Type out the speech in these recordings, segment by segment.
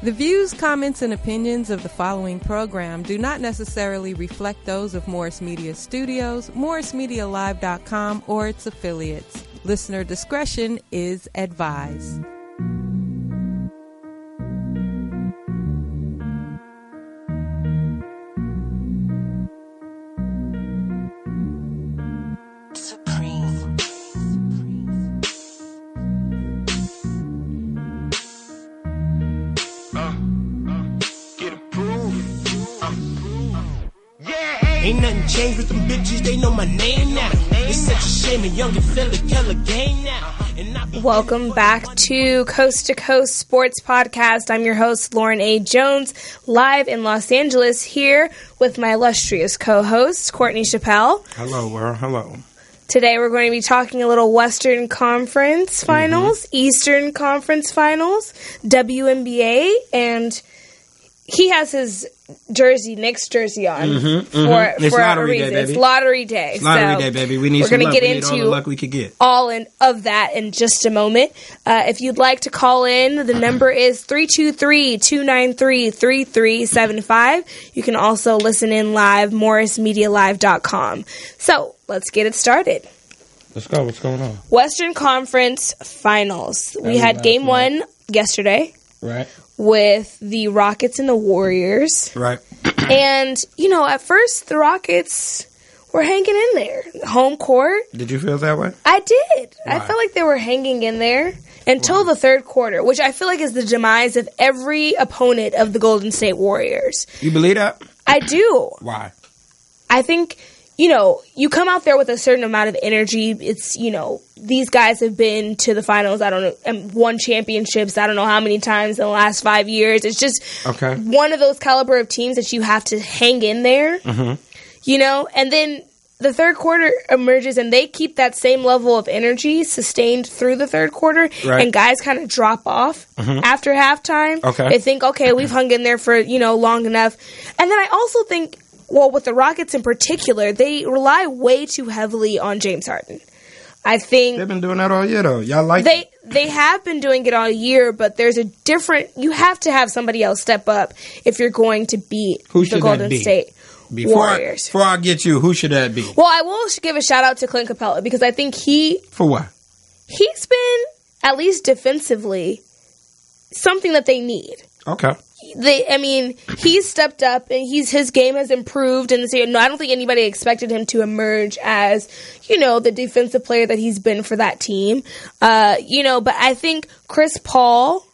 The views, comments, and opinions of the following program do not necessarily reflect those of Morris Media Studios, MorrisMediaLive.com, or its affiliates. Listener discretion is advised. Ain't nothing changed with them bitches, they know my name now. It's such a shame a younger fella kill a game now. Welcome back to Coast Sports Podcast. I'm your host, Lauren A. Jones, live in Los Angeles here with my illustrious co-host, Courtney Chappelle. Hello, world. Hello. Today we're going to be talking a little Western Conference Finals, Eastern Conference Finals, WNBA, and he has his Knicks jersey on for a reason. Day, it's lottery day. It's lottery day, baby. We need some luck. We need all the luck we could get. All of that in just a moment. If you'd like to call in, the number is 323-293-3375. You can also listen in live, MorrisMediaLive.com. So, let's get it started. Let's go. What's going on? Western Conference Finals. We had game one yesterday. Right. With the Rockets and the Warriors. Right. And, at first, the Rockets were hanging in there. Home court. Did you feel that way? I did. Why? I felt like they were hanging in there until the third quarter, which I feel like is the demise of every opponent of the Golden State Warriors. You believe that? I do. Why? I think, you come out there with a certain amount of energy. It's, these guys have been to the finals, I don't know, and won championships, I don't know how many times in the last 5 years. It's just one of those caliber of teams that you have to hang in there, and then the third quarter emerges and they keep that same level of energy sustained through the third quarter, and guys kind of drop off after halftime. They think, okay, we've hung in there for, long enough. And then I also think, well, with the Rockets in particular, they rely way too heavily on James Harden. I think they've been doing that all year, though. Y'all like it? They have been doing it all year, but there's a different. You have to have somebody else step up if you're going to beat the Golden State Warriors. Before I get you, who should that be? Well, I will give a shout out to Clint Capella because I think for what? He's been, at least defensively, something that they need. Okay. He's stepped up and his game has improved. And I don't think anybody expected him to emerge as, the defensive player that he's been for that team. But I think Chris Paul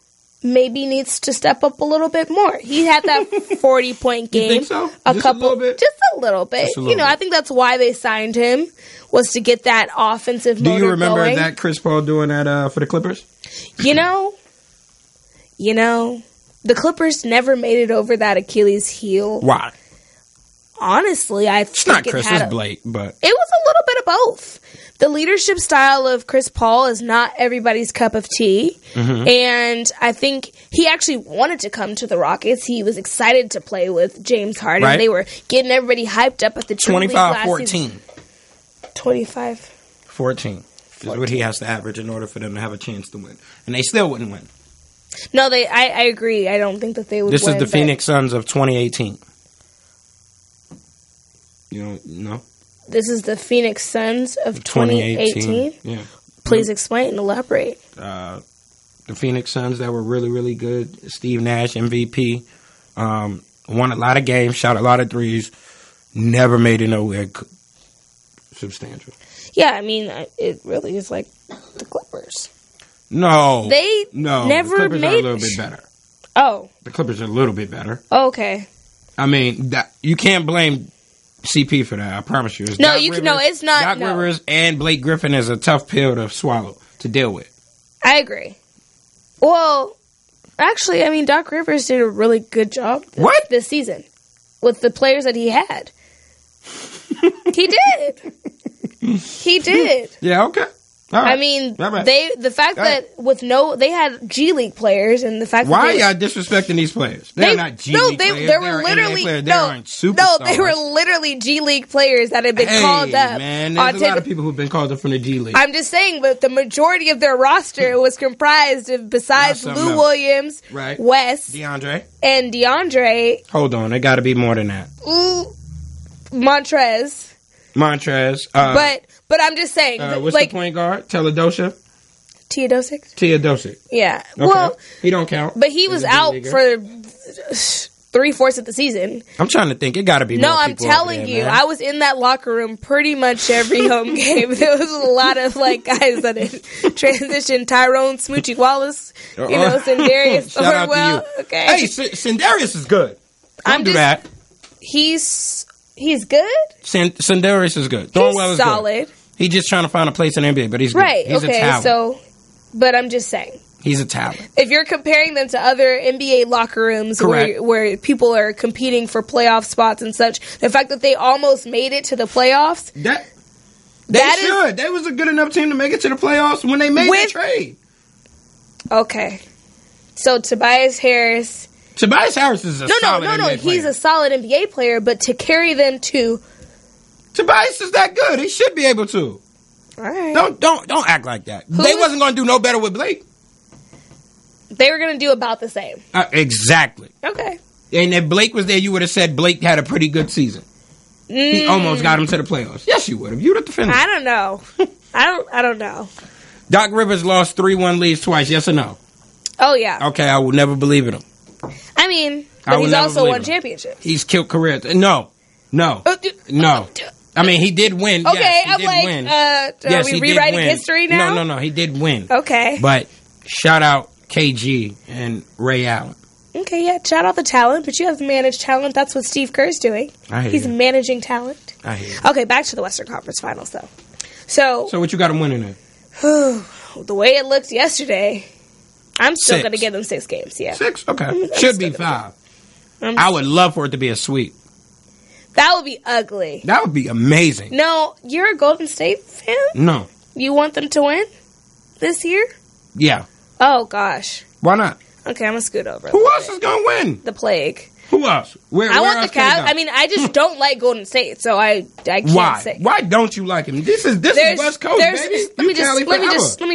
maybe needs to step up a little bit more. He had that 40-point game. You think so? Just a little bit. I think that's why they signed him, was to get that offensive motor going. Do you remember that Chris Paul doing that for the Clippers? The Clippers never made it over that Achilles heel. Why? Honestly, it's not Chris, it's Blake, but it was a little bit of both. The leadership style of Chris Paul is not everybody's cup of tea, and I think he actually wanted to come to the Rockets. He was excited to play with James Harden. Right. They were getting everybody hyped up at the 25-14. 25-14 is what he has to average in order for them to have a chance to win, and they still wouldn't win. No, I agree. I don't think that they would win. This is the Phoenix Suns of 2018. No? This is the Phoenix Suns of 2018? Yeah. Please explain and elaborate. The Phoenix Suns that were really, really good. Steve Nash, MVP. Won a lot of games, shot a lot of threes. Never made it nowhere substantial. Yeah, it really is like the Clippers. No. They never the Clippers made are a little bit better. Oh. The Clippers are a little bit better. Oh, okay. You can't blame CP for that, I promise you. It's not. Doc Rivers and Blake Griffin is a tough pill to swallow, to deal with. I agree. Well, actually, Doc Rivers did a really good job this season with the players that he had. He did. Yeah, okay. I mean, the fact that they had G League players, and the fact why that y'all disrespecting these players? They're not G League players. They were literally they were literally G League players that had been called up. Man, there's a lot of people who've been called up from the G League. I'm just saying, but the majority of their roster was comprised of, besides Lou Williams, Wes, DeAndre, and DeAndre. Hold on, it got to be more than that. Montrez. But I'm just saying. What's the point guard? Teodosic? Yeah. Okay. Well, he don't count. But he was out for 3/4 of the season. I'm trying to think. It got to be more people. No, I'm telling you. I was in that locker room pretty much every home game. There was a lot of guys that had transitioned. Tyrone Smoochie Wallace, Sindarius Thornwell. Okay. Hey, Sindarius is good. Don't do that. He's good. Sindarius is good. Thornwell is solid. Good. He's just trying to find a place in the NBA, but he's good. Right. He's a talent. But I'm just saying. He's a talent. If you're comparing them to other NBA locker rooms where people are competing for playoff spots and such, the fact that they almost made it to the playoffs. They was a good enough team to make it to the playoffs when they made the trade. Okay. So Tobias Harris is a solid NBA player. He's a solid NBA player, but to carry them to... Tobias is that good. He should be able to. All right. Don't act like that. They wasn't going to do no better with Blake. They were going to do about the same. Exactly. Okay. And if Blake was there, you would have said Blake had a pretty good season. He almost got him to the playoffs. Yes, you would have. You'd have defended. I don't know. I don't know. Doc Rivers lost 3-1 leads twice. Yes or no? Oh yeah. Okay, I will never believe in him. I mean, but he's also won championships. He's killed careers. No. I mean, he did win. Okay, yes, I'm like, win. Are we rewriting history now? No, he did win. Okay. But shout out KG and Ray Allen. Okay, yeah, shout out the talent, but you have to manage talent. That's what Steve Kerr's doing. He's managing talent. I hear you. Okay, back to the Western Conference Finals, though. So what you got him winning in? The way it looked yesterday, I'm still going to give them 6 games, yeah. 6? Okay. Should be 5. I would love for it to be a sweep. That would be ugly. That would be amazing. No, you're a Golden State fan? No. You want them to win this year? Yeah. Oh, gosh. Why not? Okay, I'm going to scoot over. Who else is going to win? The Plague. Who else? Where want the Cavs. I mean, I just don't like Golden State, so I can't say. Why don't you like him? This is West Coast, baby. Let me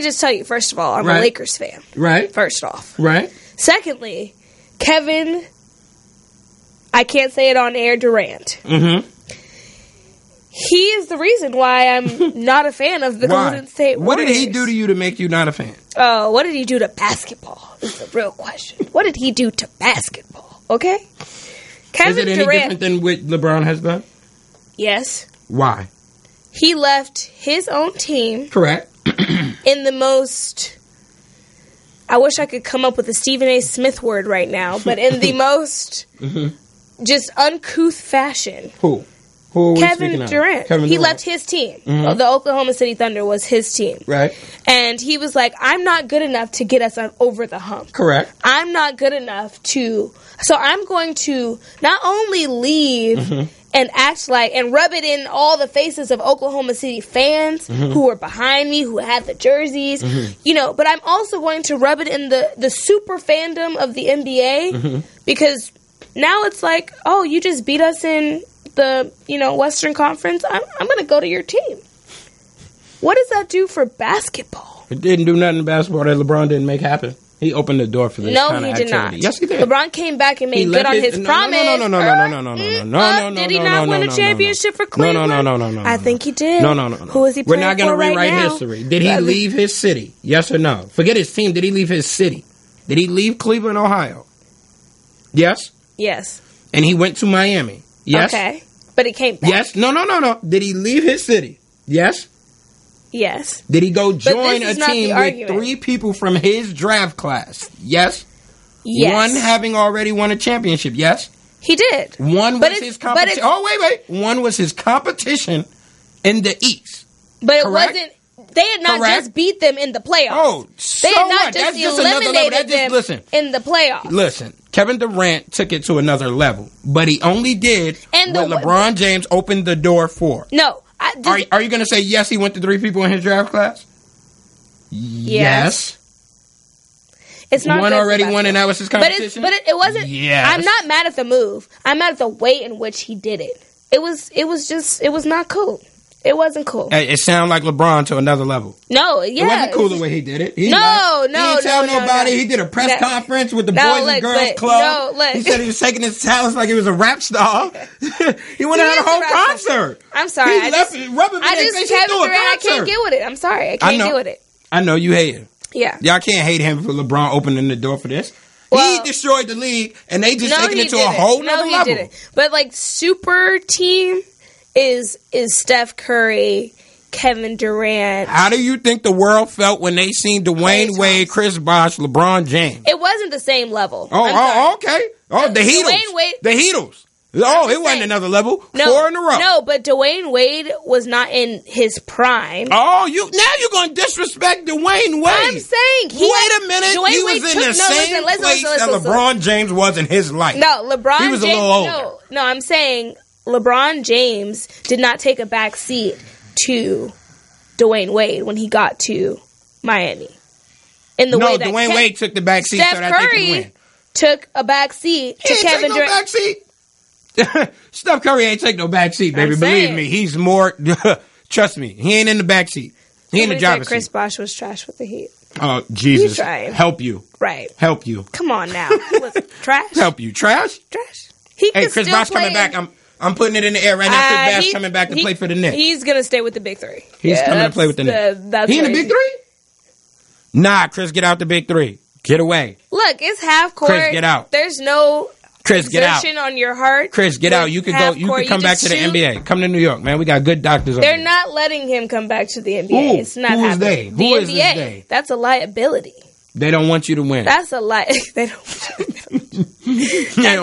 just tell you. First of all, I'm a Lakers fan. Right. First off. Right. Secondly, Kevin, I can't say it on air, Durant. Mm-hmm. He is the reason why I'm not a fan of the Golden State Warriors. What did he do to you to make you not a fan? Oh, what did he do to basketball? Is the real question. What did he do to basketball? Okay? Kevin Durant. Is it any different than what LeBron has done? Yes. Why? He left his own team. Correct. In the most... I wish I could come up with a Stephen A. Smith word right now, but in the most just uncouth fashion. Who Kevin Durant. He left his team. Mm-hmm. The Oklahoma City Thunder was his team. Right. And he was like, I'm not good enough to get us over the hump. Correct. I'm not good enough to... So I'm going to not only leave and act like... And rub it in all the faces of Oklahoma City fans who were behind me, who had the jerseys, but I'm also going to rub it in the super fandom of the NBA because now it's like, oh, you just beat us in... the Western Conference, I'm going to go to your team. What does that do for basketball? It didn't do nothing in basketball that LeBron didn't make happen. He opened the door for this kind of activity. No, he did not. Yes, he did. LeBron came back and made good on his promise. No. Did he not win a championship for Cleveland? No. I think he did. No. Who is he playing for right now? We're not going to rewrite history. Did he leave his city? Yes or no? Forget his team. Did he leave his city? Did he leave Cleveland, Ohio? Yes? Yes. And he went to Miami? Yes? Okay. But he came back. Yes. No. Did he leave his city? Yes. Yes. Did he go join a team with 3 people from his draft class? Yes. Yes. One having already won a championship. Yes. He did. One was his competition. Oh, wait. One was his competition in the East. But correct? It wasn't. They had not just beat them in the playoffs. Oh, so they had not what? just eliminated them in the playoffs. Listen. Kevin Durant took it to another level, but he only did what LeBron James opened the door for. No. Are you going to say yes, he went to 3 people in his draft class? Yes. It's not One good for already won, basketball. and that was his competition. But it wasn't. Yes. I'm not mad at the move. I'm mad at the way in which he did it. It was not cool. It wasn't cool. It sounded like LeBron to another level. No, yeah. It wasn't cool the way he did it. He No. didn't tell nobody. He did a press conference with the Boys and Girls Club. He said he was taking his talents like he was a rap star. He went and had a whole concert. I'm sorry. He left rubbing I just Kevin Durant. I can't get with it. I'm sorry. I can't get with it. I know you hate him. Yeah. Y'all can't hate him for LeBron opening the door for this. Well, he destroyed the league, and they just taking it to a whole nother level. Didn't. But like super team is Steph Curry, Kevin Durant. How do you think the world felt when they seen Dwayne Wade, Chris Bosh, LeBron James? It wasn't the same level. Okay. Oh, the Heatles. The Heatles. Oh, it wasn't another level. 4 in a row. No, but Dwayne Wade was not in his prime. Oh, now you're going to disrespect Dwayne Wade. I'm saying wait a minute. He was in the same place that LeBron James was in his life. No, LeBron James. He was a little older. No, I'm saying LeBron James did not take a back seat to Dwayne Wade when he got to Miami. In the way that Dwayne Wade took the back seat Steph so that Curry they could win. Took a back seat to Kevin Durant. Back seat. Steph Curry ain't take no back seat, baby. Believe me, he's more. Trust me, he ain't in the back seat. He in the driver's seat. Chris Bosh was trash with the Heat. Oh Jesus! Help you, right? Help you. Come on now, he was trash. Help you, trash. Hey, Chris Bosh coming back. I'm putting it in the air right now. Chris Bosh coming back to play for the Knicks. He's gonna stay with the Big Three. He's coming to play with the Knicks. He in the Big Three? Nah, Chris, get out the Big Three. Get away. Look, it's half court. Chris, get out. There's no. Chris, get out. On your heart. Chris, get out. You could go. You could come back to the NBA. Come to New York, man. We got good doctors. They're not letting him come back to the NBA. It's not happening. Who is they? That's a liability. They don't want you to win. That's a lie. They don't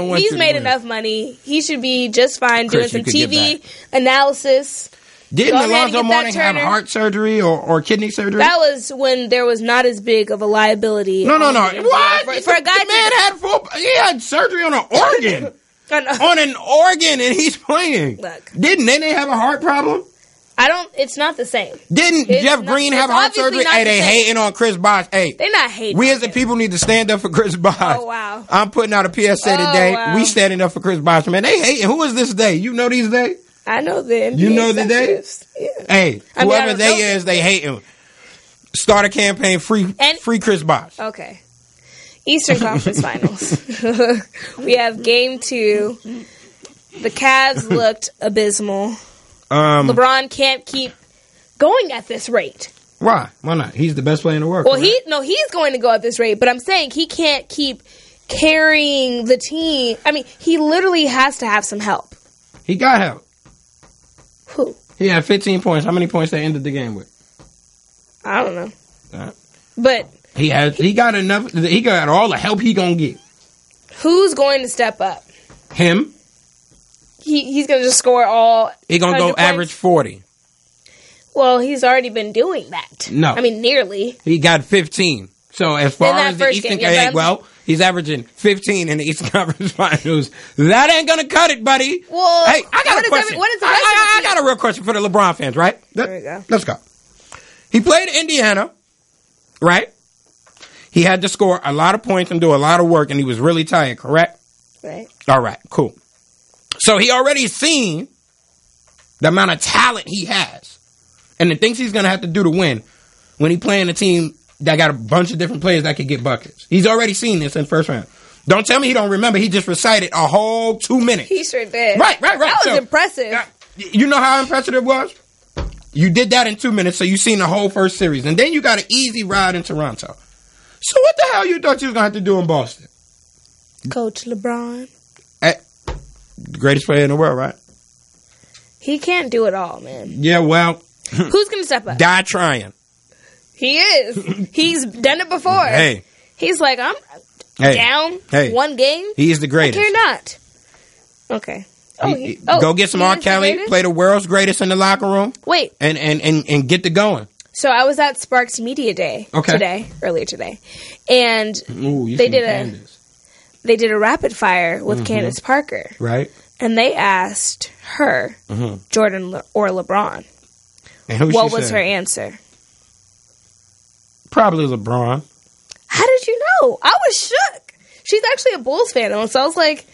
want you. He's made enough money. He should be just fine doing some TV analysis. Didn't Alonzo Mourning have heart surgery or kidney surgery? That was when there was not as big of a liability. No. What? For a guy, he had surgery on an organ. On an organ, and he's playing. Look. Didn't they have a heart problem? It's not the same. Didn't Jeff Green have heart surgery? Hey, they hating on Chris Bosh. Hey, they're not hating. We as the people need to stand up for Chris Bosh. Oh, wow. I'm putting out a PSA today. Wow. We standing up for Chris Bosh, man. They hating. Who is this day? You know these days? I know them. You know the day? Yeah. Hey, whoever they is, they hating. Start a campaign, free Chris Bosh. Okay. Eastern Conference Finals. We have Game 2. The Cavs looked abysmal. LeBron can't keep going at this rate. Why? Why not? He's the best player in the world. Well, he's going to go at this rate, but I'm saying he can't keep carrying the team. I mean, he literally has to have some help. He got help. Who? He had 15 points. How many points they ended the game with? I don't know. But he got enough. He got all the help he gonna get. Who's going to step up? Him. He's gonna just score all. He gonna go average 40. Well, he's already been doing that. No, I mean nearly. He got 15. So as far as the Eastern he's averaging 15 in the Eastern Conference Finals. That ain't gonna cut it, buddy. Well, hey, I got a question. I got a real question for the LeBron fans, right? There we go. Let's go. He played Indiana, right? He had to score a lot of points and do a lot of work, and he was really tired, correct? Right. All right, cool. So he already seen the amount of talent he has and the things he's going to have to do to win when he playing a team that got a bunch of different players that could get buckets. He's already seen this in the first round. Don't tell me he don't remember. He just recited a whole 2 minutes. He sure did. Right. That was impressive. You know how impressive it was? You did that in 2 minutes, so you seen the whole first series. And then you got an easy ride in Toronto. So what the hell you thought you was going to have to do in Boston? Coach LeBron. The greatest player in the world, right? He can't do it all, man. Yeah, well. Who's going to step up? Die trying. He is. He's done it before. Hey. He's like, I'm down one game. He is the greatest. I care not. Okay. Go get some R. Kelly, play the world's greatest in the locker room. Wait. And get to going. So I was at Sparks Media Day earlier today. And they did a rapid fire with Candace Parker. Right. And they asked her, Jordan or LeBron, and what was her answer? Probably LeBron. How did you know? I was shook. She's actually a Bulls fan, so I was like...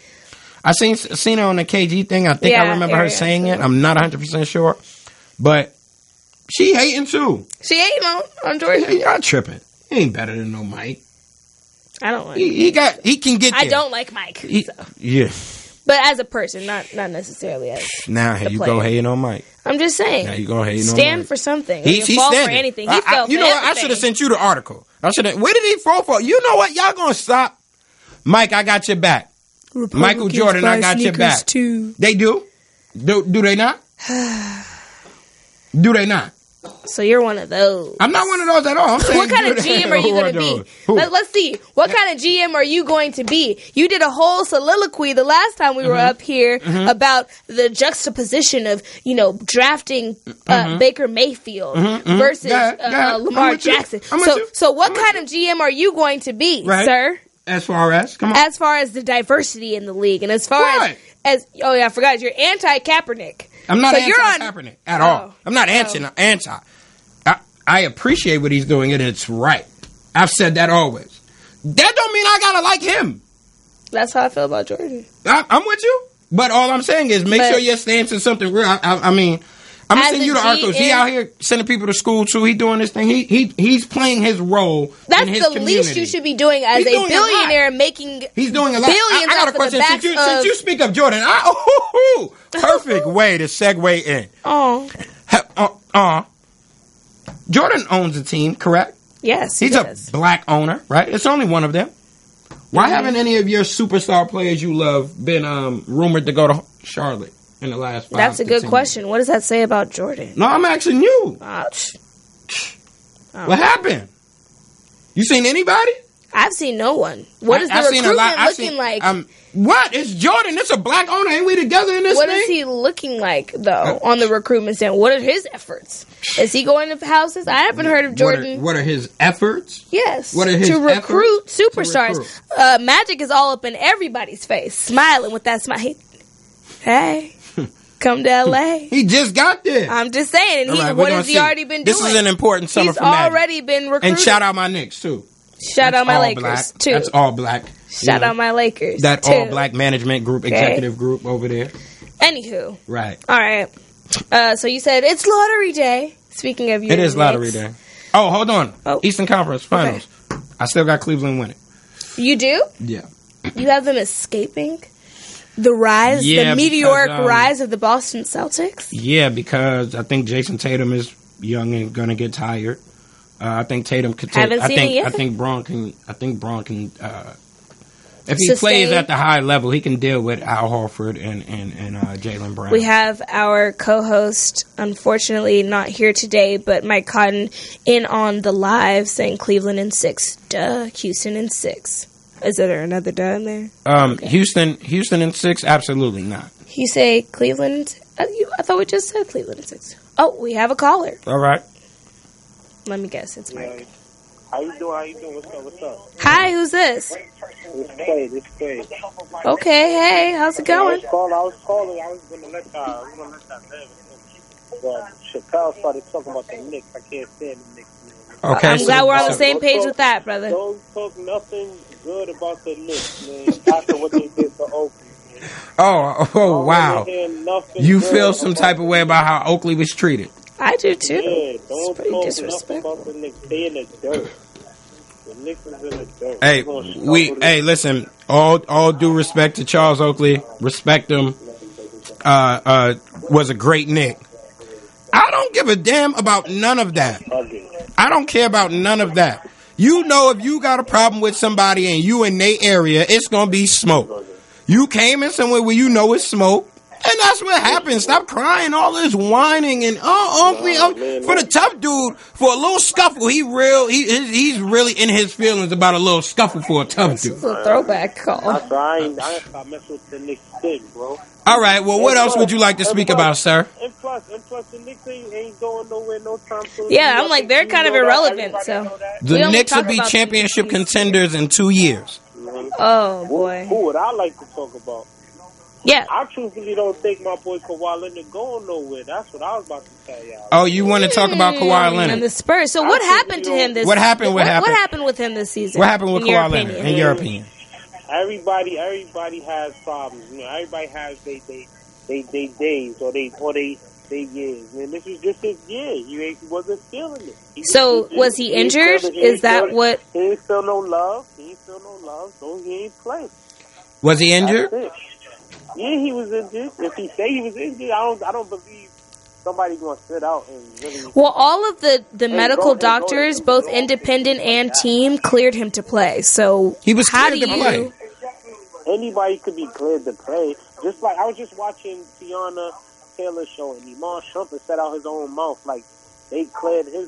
I seen her on the KG thing. I think I remember her saying it. I'm not 100% sure. But she hating too. She hating on Jordan? Y'all tripping. He ain't better than no Mike. I don't like He can get there. I don't like Mike. Yeah. But as a person, not necessarily as now here you go hating on Mike. I'm just saying. Now you go hating on Mike. Stand for something. He fall standing. for anything. He fell for you know what? everything. I should have sent you the article. Where did he fall for? You know what? Y'all gonna stop. Mike, I got your back. Michael Jordan, I got your back. Too. They do? Do they not? Do they not? So you're one of those. I'm not one of those at all. I'm saying what kind of GM are you going to be? Let's see. What kind of GM are you going to be? You did a whole soliloquy the last time we were up here about the juxtaposition of, drafting Baker Mayfield versus Lamar Jackson. So what kind of GM are you going to be, sir? As far as? Come on. As far as the diversity in the league and as far as oh yeah, I forgot, you're anti-Kaepernick. I'm not anti-Kaepernick at all. I'm not anti. I appreciate what he's doing and it's right. I've said that always. That don't mean I gotta like him. That's how I feel about Jordan. I'm with you. But all I'm saying is make sure your stance is something real. I mean, I'm gonna send you the articles. He out here sending people to school too. He doing this thing. He's playing his role. That's in his the community. least you should be doing as a billionaire, making. He's doing a lot. Billions. I got a question. Since you speak of Jordan, perfect way to segue in. Jordan owns a team, correct? Yes, he's a black owner, right? It's only one of them. Why haven't any of your superstar players you love been rumored to go to Charlotte in the last 5 That's a good question. What does that say about Jordan? No, I'm asking you. What happened? You seen anybody? I've seen no one. What is the recruitment looking like? What? It's Jordan. It's a black owner. Ain't we together in this What thing? is he looking like, though, on the recruitment stand? What are his efforts? Is he going to houses? I haven't heard of Jordan. What are his efforts? Yes. What are his to recruit efforts? Superstars. To recruit. Magic is all up in everybody's face, smiling with that smile. Hey, come to L.A. He just got there. I'm just saying. And what has he already been doing? This is an important summer for He's Magic. already been recruited. And shout out my Knicks, too. Shout out my Lakers, too. That's all black. Shout out my Lakers, that too. all black management group, executive group over there. Anywho. Right. All right. So you said it's lottery day. Speaking of you. It is lottery day. Oh, hold on. Oh. Eastern Conference Finals. Okay. I still got Cleveland winning. You do? Yeah. You have them escaping the rise, the meteoric rise of the Boston Celtics? Yeah, because I think Jason Tatum is young and going to get tired. I think Tatum could take. Haven't seen it yet. I think Braun can. If he plays at the high level, he can deal with Al Horford and Jaylen Brown. We have our co-host, unfortunately not here today, but Mike Cotton in on the live saying Cleveland in 6. Duh, Houston in 6. Is there another duh in there? Okay. Houston in 6, absolutely not. You say Cleveland? I thought we just said Cleveland in 6. Oh, we have a caller. All right. Let me guess, it's Mike. How you doing? What's up? Hi, who's this? This Clay. Okay, hey, how's it going? I was calling. I was going to let that live. But Chappelle started talking about the Knicks. I can't stand the Knicks. Okay, I'm glad we're on the same page with that, brother. Don't talk nothing good about the Knicks, man. After what they did for Oakley, man. Oh, wow. You feel some type of way about how Oakley was treated? I do too. Yeah, don't it's pretty talk disrespectful. about the Knicks. They in the dirt. The Knicks is in the dirt. Hey, listen. All due respect to Charles Oakley. Respect him. Was a great Knick. I don't give a damn about none of that. I don't care about none of that. You know, if you got a problem with somebody and you in their area, it's gonna be smoke. You came in somewhere where you know it's smoke. And that's what happens. Stop crying, all this whining and for the tough dude, for a little scuffle, he's really in his feelings about a little scuffle for a tough dude. It's a throwback call. I ain't stop messing with the Knicks thing, bro. All right, well, what else would you like to speak about, sir? And plus, the Knicks ain't going nowhere no time soon. Yeah, I'm like, they're kind of irrelevant, so. The Knicks will be championship contenders in 2 years. Oh, boy. Who would I like to talk about? Yeah. I truthfully don't think my boy Kawhi Leonard going nowhere. That's what I was about to tell y'all. Oh, you want to talk about Kawhi Leonard? And the Spurs. So what happened to him this What happened? What happened? What happened with him this season? What happened with Kawhi Leonard, in your opinion? Everybody has problems. You know, everybody has they days or they years. Man, this was just his year. He wasn't feeling it. Was he injured? Is that what? He ain't feel no love. So he ain't play. Was he injured? Yeah, he was injured. If he say he was injured, I don't believe somebody's gonna sit out and really. Well, all of the medical doctors, both independent and team, cleared him to play. So he was cleared to play. Anybody could be cleared to play. Just like I was just watching Tiana Taylor's show, and Iman Shumpert set out his own mouth like his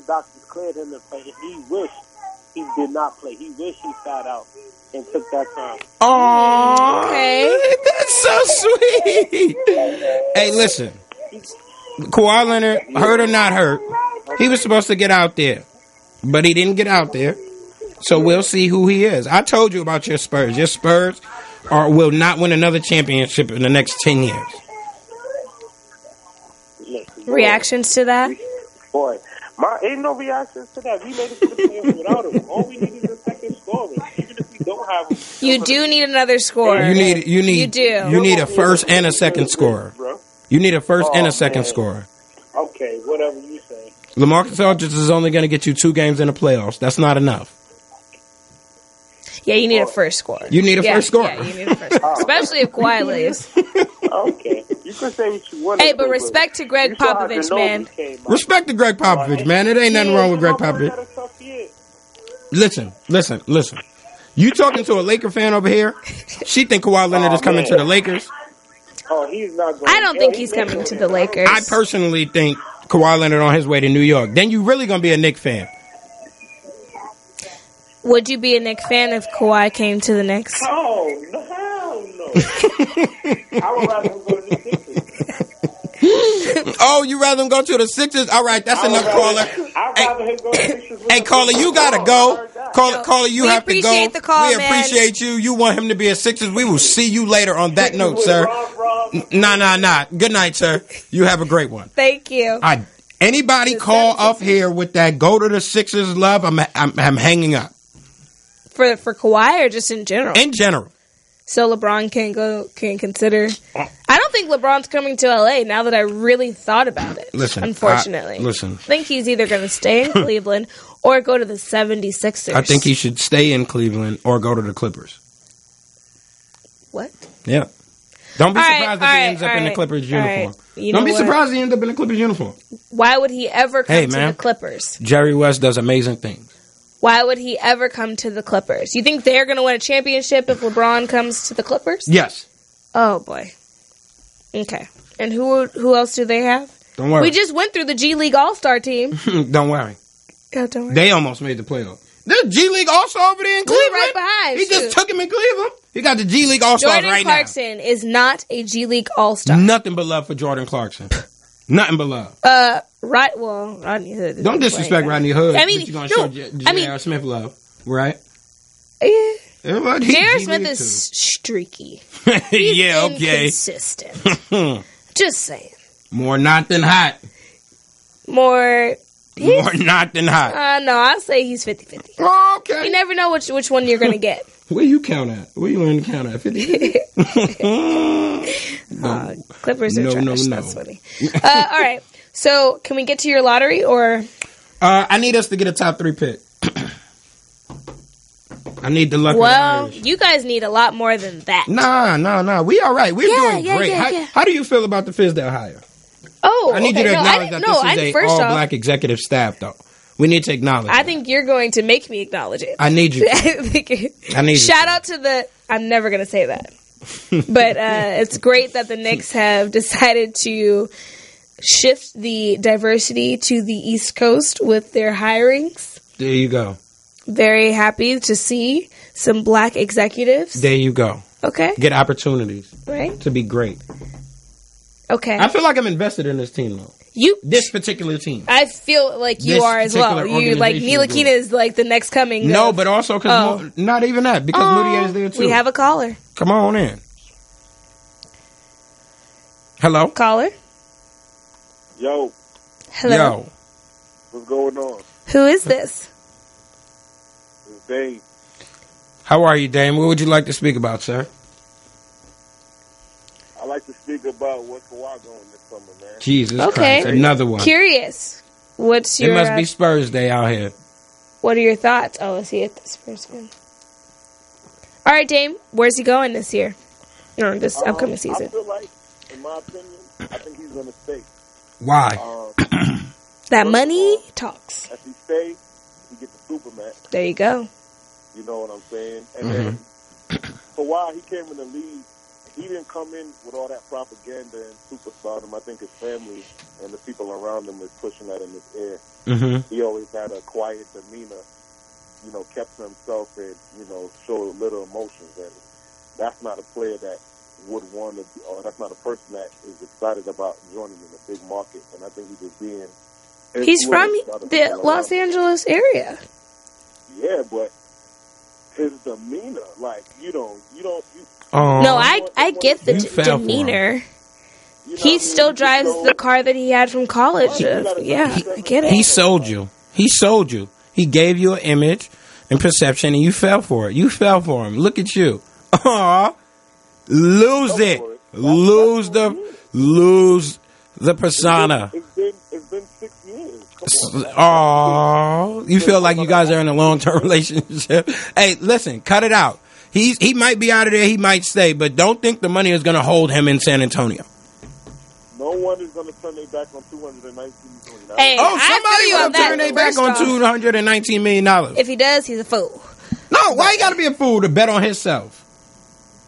doctors cleared him to play. And he wished he did not play. He wished he sat out and took that time. Oh, okay, that's so sweet. Hey, listen, Kawhi Leonard, hurt or not hurt, he was supposed to get out there, but he didn't get out there. So we'll see who he is. I told you about your Spurs. Your Spurs will not win another championship in the next 10 years. Reactions to that? Boy, ain't no reactions to that. We made it to the playoffs without him. All we need is a second scorer. Even if we don't have him. You do need another scorer. You need a first and a second scorer. You need a first and a second scorer. Okay, whatever you say. LaMarcus Aldridge is only going to get you 2 games in the playoffs. That's not enough. Yeah, you need a first scorer. You need a first scorer. Yeah, you need a first scorer. Especially if Kawhi leaves. Okay. You can say what you want. Hey, but respect to Greg Popovich, man. Respect to Greg Popovich, man. It ain't nothing wrong with Greg Popovich. Listen. You talking to a Laker fan over here? She think Kawhi Leonard is coming to the Lakers. Oh, he's not going. I don't think he's coming to the Lakers. I personally think Kawhi Leonard on his way to New York. Then you really going to be a Knicks fan. Would you be a Knicks fan if Kawhi came to the Knicks? Oh, no, hell no. I would rather him go to the Sixers. Oh, you rather him go to the Sixers? All right, that's enough, caller. I'd rather him go to the Sixers. Hey, caller, you got to go. Caller, you have to go. We appreciate the call, we man. appreciate you. You want him to be a Sixers. We will see you later on that note, sir. Nah. Good night, sir. You have a great one. Thank you. Anybody call up here with that go to the Sixers love, I'm hanging up. For Kawhi or just in general? In general. So LeBron can consider. I don't think LeBron's coming to LA now that I really thought about it. Listen. Unfortunately. I think he's either going to stay in Cleveland or go to the 76ers. I think he should stay in Cleveland or go to the Clippers. What? Yeah. Don't be surprised if he ends up in the Clippers uniform. Don't be surprised if he ends up in the Clippers uniform. Why would he ever come to the Clippers? Jerry West does amazing things. Why would he ever come to the Clippers? You think they're going to win a championship if LeBron comes to the Clippers? Yes. Oh, boy. Okay. And who else do they have? Don't worry. We just went through the G League All-Star team. Don't worry. Oh, don't worry. They almost made the playoff. There's G League All-Star over there in Cleveland. Right behind. He just took him in Cleveland. He got the G League All-Stars right now. Jordan Clarkson is not a G League All-Star. Nothing but love for Jordan Clarkson. Nothing but love. Rodney Hood. Don't disrespect Rodney Hood. I mean, you're going to show J.R. Smith love, right? Yeah. Well, J.R. Smith is streaky. He's inconsistent. Just saying. More not than hot. More not than hot. No, I'll say he's 50-50. Oh, okay. You never know which one you're going to get. Where you count at? Where you learn to count at? 50-50? Clippers are trash. That's funny. All right. So, can we get to your lottery or? I need us to get a top 3 pick. I need the luck. Well, you guys need a lot more than that. Nah. We all right. We're doing great. How do you feel about the Fizdale hire? Oh, I need you to acknowledge that this is a all-black executive staff, though. We need to acknowledge it. I think you're going to make me acknowledge it. I need you to. Shout out to the... I'm never going to say that. But it's great that the Knicks have decided to shift the diversity to the East Coast with their hirings. There you go. Very happy to see some black executives. There you go. Okay. Get opportunities. Right. To be great. Okay. I feel like I'm invested in this team, though. This particular team. I feel like you are as well. You like Ntilikina is like the next coming. No, but also because not even that because Moutier is there too. We have a caller. Come on in. Hello? Caller? Yo, Hello? Yo. what's going on? Who is this? It's Dave. How are you, Dame? What would you like to speak about, sir? I like to speak about what Kawhi going this summer, man. Jesus Okay. Christ. Another one. Curious. What's It your... must be Spurs Day out here. what are your thoughts? Oh, is he at the Spurs game? All right, Dame. Where's he going this year? Or this upcoming I season? feel like, in my opinion, I think he's going to stay. Why? That money talks. If he stays, he gets the Supermax. There you go. You know what I'm saying? And then, Kawhi, he came in the league. He didn't come in with all that propaganda and superstardom. I think his family and the people around him is pushing that in his ear. Mm-hmm. He always had a quiet demeanor, kept to himself and, showed little emotions. And that's not a player that would want to, or that's not a person that is excited about joining in a big market. And I think he's just being... He's from influenced by the people Los around him. Angeles area. Yeah, but his demeanor, like, you don't... No, I get the You fell for him. demeanor. He still drives the car that he had from college. Yeah, I get it. He sold you. He sold you. He gave you an image and perception, and you fell for it. You fell for him. Look at you. Aw. Lose it. Lose the persona. It's been 6 years. Come on. Aw. You feel like you guys are in a long-term relationship. Hey, listen, cut it out. He might be out of there. He might stay, but don't think the money is going to hold him in San Antonio. No one is going to turn their back on $219 million. Hey, Oh, I feel you somebody on will turn that. their back First on off, $219 million. if he does, he's a fool. No, why you got to be a fool to bet on himself?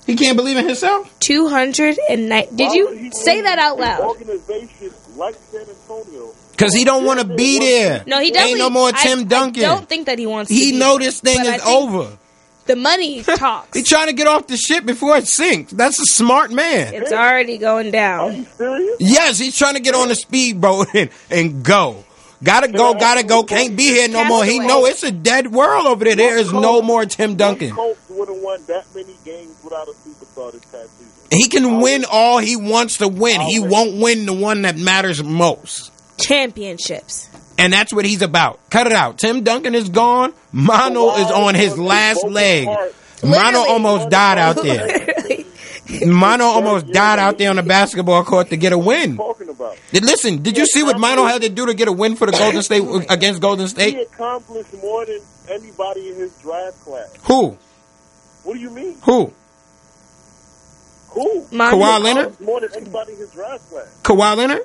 He can't believe in himself? 209. Did you say that out loud? Organization like San Antonio. Because he don't want to be there. No, he doesn't. Ain't no more Tim Duncan. I don't think that he wants to. He be know there, this thing but I is think over. The money talks. He trying to get off the ship before it sinks. That's a smart man. It's already going Are down. you serious? Yes, he's trying to get on the speedboat and go. Gotta go. Can't be here no more. He know it's a dead world over there. There is no more Tim Duncan. Colts wouldn't won that many games without a superstar this past season. He can win all he wants to win. He won't win the one that matters most. Championships. And that's what he's about. Cut it out. Tim Duncan is gone. Mano is on his last leg. Mano almost died out there. Mano almost died out there on the basketball court to get a win. Talking about. Listen, did you see what Mano had to do to get a win for the Golden State against Golden He State? accomplished more than anybody in his draft class. Who? What do you mean? Who? Who? Kawhi Leonard? More than anybody in his draft class. Kawhi Leonard?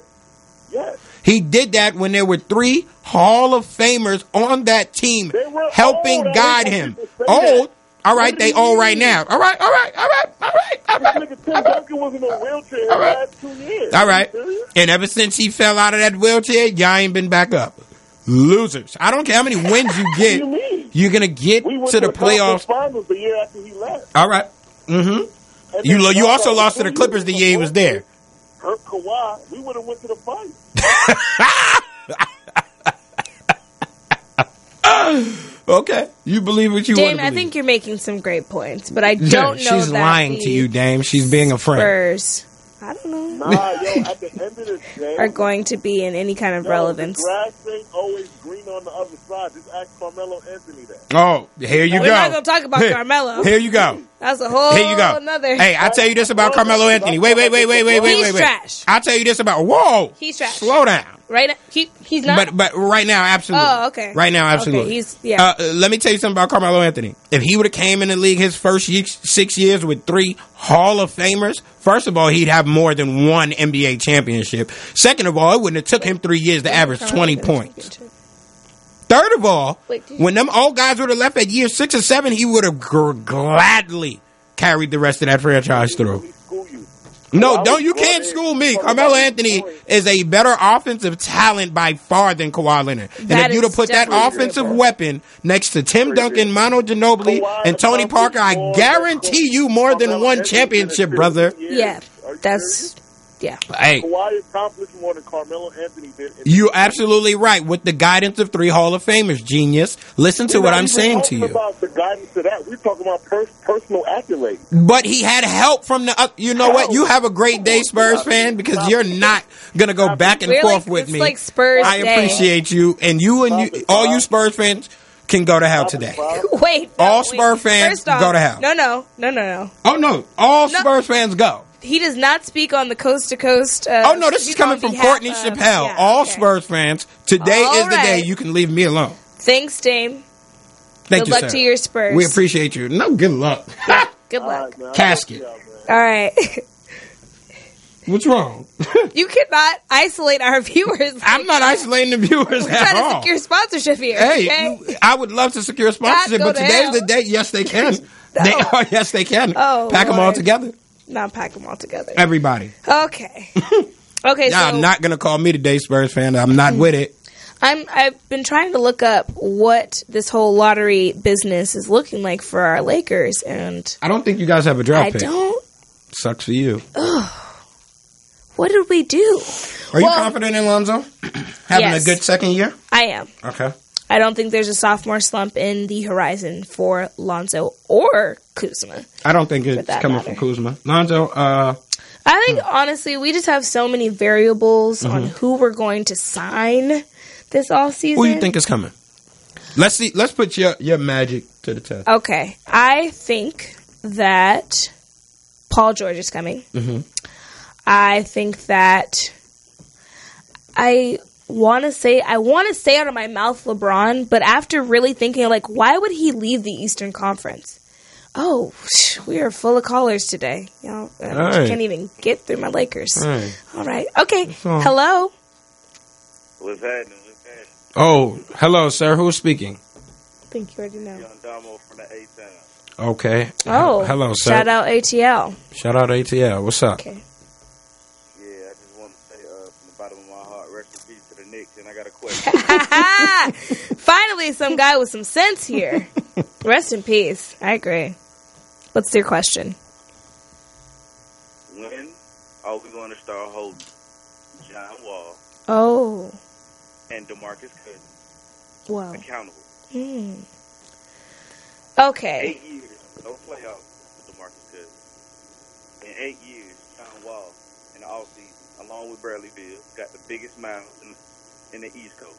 Yes. He did that when there were 3 Hall of Famers on that team They were helping old. guide I him. was just gonna say Old? that. All right, What they do you old right mean? now. All right. This nigga Tim Duncan was in a wheelchair the last 2 years. All right. Are you serious? And ever since he fell out of that wheelchair, y'all ain't been back up. Losers. I don't care how many wins you get. What do you mean? You're going to get We went to the conference playoffs. finals the year after he left. All right. Mm-hmm. And You then also Kawhi, lost to the 2 Clippers the years year he was there. Hurt Kawhi, we would have went to the finals. Okay. You believe what you want to Dame, believe. I think you're making some great points, but I don't know She's that lying the to you, Dame. She's being a friend. Spurs, I don't know, Nah, yo, at the end of the day, are going to be in any kind of relevance. The grass ain't always green on the other side. Just ask Carmelo Anthony that. Oh, here you We're go. not going to talk about Carmelo. Here you go. That's a whole Here you go. another. Hey, I tell you this about Carmelo Anthony. Wait. He's trash. I'll tell you this about. Whoa. He's trash. Slow down. Right? He's not. But right now, absolutely. Oh, okay. Right now, absolutely. Okay, he's yeah. Let me tell you something about Carmelo Anthony. If he would have came in the league his first 6 years with 3 Hall of Famers, first of all, he'd have more than 1 NBA championship. Second of all, it wouldn't have took him 3 years to average 20 points. Third of all, when them old guys would have left at year 6 or 7, he would have gladly carried the rest of that franchise through. No, you can't school me. Carmelo Anthony is a better offensive talent by far than Kawhi Leonard. And if you'd have put that offensive weapon next to Tim Duncan, Manu Ginobili, and Tony Parker, I guarantee you more than 1 championship, brother. Yeah, that's Yeah. Hey, Kawhi accomplished more than Carmelo Anthony did. you're absolutely right. With the guidance of 3 Hall of Famers, genius. Listen to what I'm saying to you. About the guidance of that, we're talking about personal accolades. But he had help from the. You know what? You have a great day, Spurs fan, because you're not gonna go back and forth with it's me. like Spurs I Day. appreciate you, and all you Spurs fans can go to hell today. Wait. All Spurs fans First off, go to hell. No. Oh no! All Spurs fans go. He does not speak on the coast to coast. Oh no! This is coming from Courtney Chappelle. Yeah, all okay. Spurs fans, today All is the day right. you can leave me alone. Thanks, Dame. Thank Good you, luck sir. to your Spurs. We appreciate you. No, good luck. Good luck. Casket. All right. What's wrong? You cannot isolate our viewers. I'm not isolating the viewers We're at trying to all. secure sponsorship here. Hey, okay? I would love to secure sponsorship, God, but go to today's hell. the day. Yes, they can. No. Yes, they can. Oh, Pack them all Lord. together. Not pack them all together. Everybody. Okay. Okay. Y'all So not gonna call me today, Spurs fan. I'm not with it. I've been trying to look up what this whole lottery business is looking like for our Lakers, and I don't think you guys have a draft I pick. don't. Sucks for you. What did we do? Are you Well, confident in Lonzo having yes. a good second year? I am. Okay. I don't think there's a sophomore slump in the horizon for Lonzo or Kuzma. I don't think it's that coming matter. from Kuzma. Lonzo, I think, honestly, we just have so many variables on who we're going to sign this offseason. who you think is coming? Let's see. Let's put your magic to the test. Okay. I think that Paul George is coming. Mm-hmm. I think that I want to say out of my mouth LeBron, but after really thinking, like, why would he leave the Eastern Conference? Oh, we are full of callers today. You know, I Right. can't even get through my Lakers. Right. All right. Okay. all. Hello. What's happening? Oh, hello, sir. Who's speaking? I think you already know. Young Damo from the A-Town. Okay. Oh, hello, sir. Shout out ATL. Shout out ATL. What's up? Okay. Yeah, I just want to say from the bottom of my heart, rest in peace to the Knicks, and I got a question. Finally, some guy with some sense here. Rest in peace. I agree. What's your question? When are we going to start holding John Wall Oh, and DeMarcus Cousins well. accountable? Okay. 8 years, no playoffs with DeMarcus Cousins. In 8 years, John Wall in the offseason, along with Bradley Beal, got the biggest mouths in the East Coast.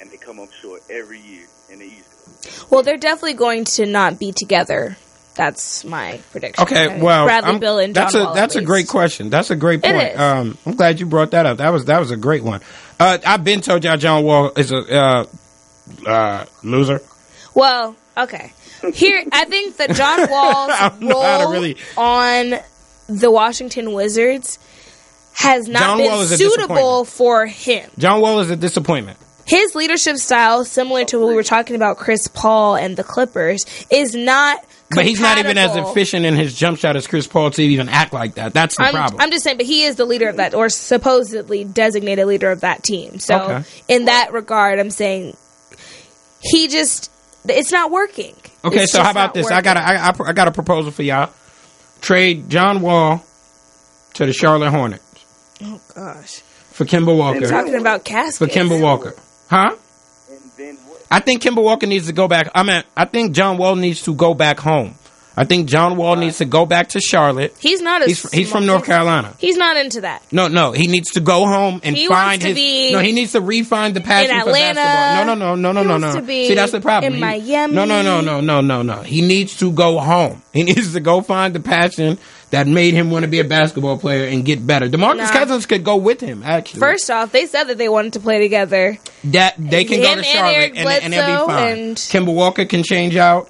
And they come up short every year in the East Coast. Well, they're definitely going to not be together. That's my prediction. Okay, well, Bradley Beal and John Wall, that's at a great least. question. That's a great It point. is. I'm glad you brought that up. That was a great one. I've been told y'all John Wall is a loser. Well, okay. Here, I think that John I don't Wall's know how to role really- on the Washington Wizards has not John Wall been is a suitable disappointment. for him. John Wall is a disappointment. His leadership style, similar to what we were talking about Chris Paul and the Clippers, is not But he's not even as compatible. efficient in his jump shot as Chris Paul to even act like that. That's the problem. I'm just saying, but he is the leader of that, or supposedly designated leader of that team. So, Okay. in that regard, I'm saying it's not working. Okay, It's so how just about not this? working. I got a proposal for y'all. Trade John Wall to the Charlotte Hornets Oh gosh, for Kemba Walker. talking about caskets. For Kemba Walker, huh? And then what? I think Kemba Walker needs to go back. I think John Wall needs to go back home. I think John Wall needs to go back to Charlotte. He's not. He's from North Carolina. He's not into that. No, he needs to go home and He find wants to his. be No, he needs to refine the passion in for Atlanta. basketball. No. He wants to be See, that's the problem. in Miami. No. He needs to go home. He needs to go find the passion that made him want to be a basketball player and get better. DeMarcus Cousins could go with him. Actually, First off, they said that they wanted to play together. that they can go Him to and Charlotte Eric and they'll be Bledsoe fine. and- Kemba Walker can change out.